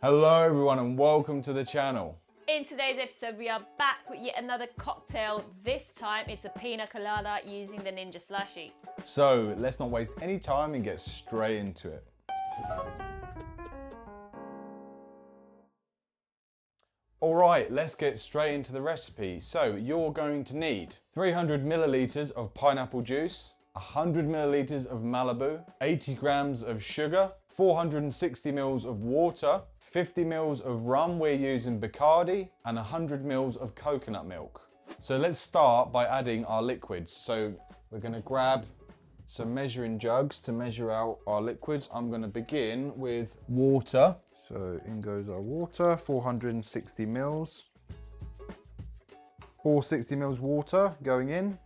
Hello everyone and welcome to the channel. In today's episode, we are back with yet another cocktail. This time, it's a Piña Colada using the Ninja Slushi. So let's not waste any time and get straight into it. Alright, let's get straight into the recipe. So you're going to need 300 milliliters of pineapple juice, 100 milliliters of Malibu, 80 grams of sugar, 460 mils of water, 50 mils of rum, we're using Bacardi, and 100 mils of coconut milk. So let's start by adding our liquids. So we're going to grab some measuring jugs to measure out our liquids. I'm going to begin with water. So in goes our water, 460 mils. 460 mils water going in.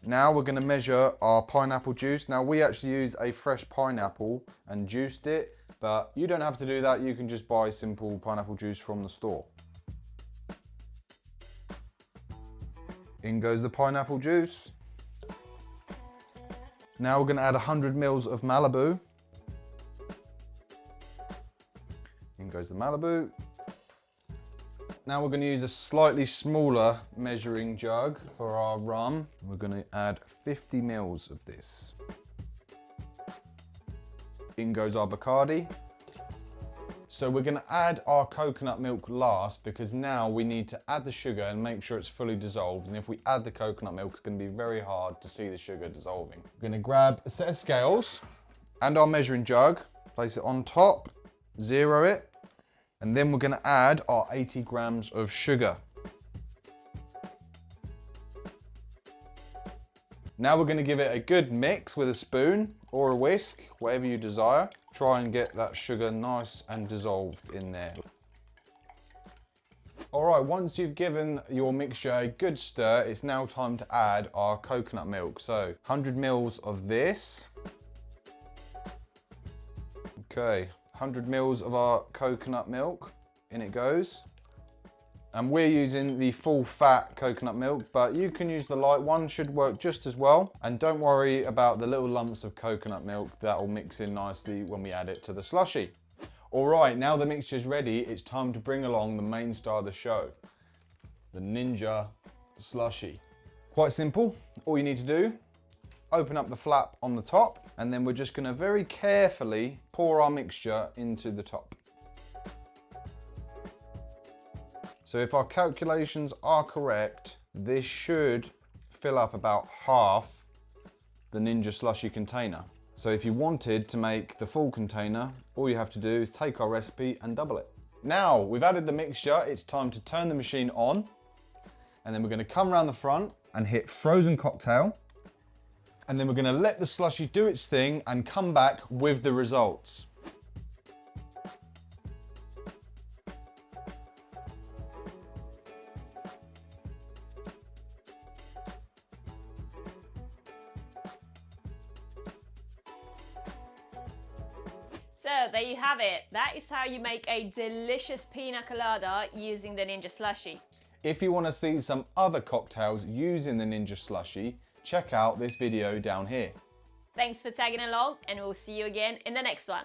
Now we're going to measure our pineapple juice. Now we actually used a fresh pineapple and juiced it, but you don't have to do that. You can just buy simple pineapple juice from the store. In goes the pineapple juice. Now we're going to add 100 mils of Malibu. In goes the Malibu. Now we're going to use a slightly smaller measuring jug for our rum. We're going to add 50 mils of this. In goes our Bacardi. So we're going to add our coconut milk last because now we need to add the sugar and make sure it's fully dissolved. And if we add the coconut milk, it's going to be very hard to see the sugar dissolving. We're going to grab a set of scales and our measuring jug, place it on top, zero it. And then we're going to add our 80 grams of sugar. Now we're going to give it a good mix with a spoon or a whisk, whatever you desire. Try and get that sugar nice and dissolved in there. All right, once you've given your mixture a good stir, it's now time to add our coconut milk. So 100 mils of this. Okay. 100 mils of our coconut milk, in it goes. And we're using the full fat coconut milk, but you can use the light one, should work just as well. And don't worry about the little lumps of coconut milk, that will mix in nicely when we add it to the slushie. All right, now the mixture's ready, it's time to bring along the main star of the show, the Ninja Slushi. Quite simple, all you need to do, open up the flap on the top, and then we're just going to very carefully pour our mixture into the top. So if our calculations are correct, this should fill up about half the Ninja Slushi container. So if you wanted to make the full container, all you have to do is take our recipe and double it. Now we've added the mixture, it's time to turn the machine on, and then we're going to come around the front and hit frozen cocktail. And then we're going to let the slushie do its thing and come back with the results. So there you have it. That is how you make a delicious Piña Colada using the Ninja Slushi. If you want to see some other cocktails using the Ninja Slushi, check out this video down here. Thanks for tagging along, and we'll see you again in the next one.